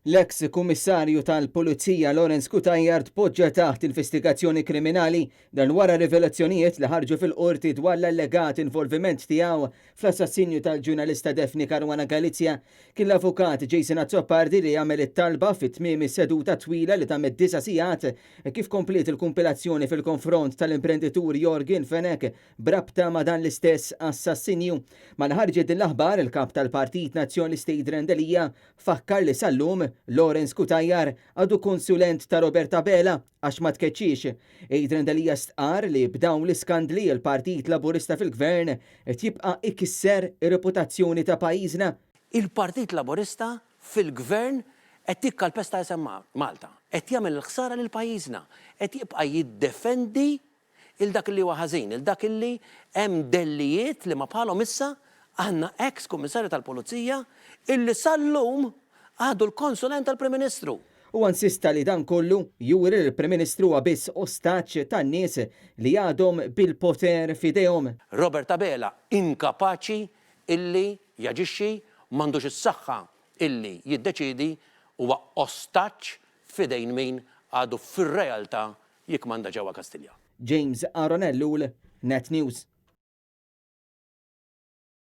L-eks kummissarju tal-Pulizija Lawrence Kutajjar tpoġġa taħt investigazzjoni kriminali dan wara rivelazzjonijiet li ħarġu fil-qorti dwar l-allegat involviment tiegħu fl-assassinju tal-ġurnalista Defni Caruana Galizia kien l-avukat Jason Azzopardi li jagħmel it-talba fit-tmiem is-seduta twila li tagħmel 9 sigħat kif komplet il-kompilazzjoni fil-konfront tal-imprenditur Jorgen Fenek brabta ma' dan l-istess assassinju. Ma ħarġet din l-aħbar il-kap tal-Partit Nazzjonalisti Jidrendelija fakkar li sal-lum Lawrence Kutajjar għadu konsulent ta' Roberta Bela għax ma tkeċċiex. Jidrendelija stqar li b'dawn l-iskandli il-Partit Laburista fil-Gvern qed jibqa' ikisser ir-reputazzjoni ta' pajjiżna. Il-Partit Laburista fil-Gvern qed tikkalpesta isem Malta, qed jagħmel il-ħsara lil pajjiżna, qed jibqa' jiddefendi il-dak li huwa ħażin, il-dak li hemm dellijiet li ma bħalhom issa għandna ex kummissarju tal-Pulizija illi sal-lum għadu l-konsulent tal-Prim Ministru. U insista li dan kollu juri l-Prim Ministru biss ostaċ tan-nies li għadhom bil-poter fidejhom. Roberta Bela inkapaċi illi jaġixxi m'għandux is-saħħa illi jiddeċiedi huwa ostaċ fidejn min għadu fir-realtà jikmanda ġewwa Kastilja. James Aronellu, Net News.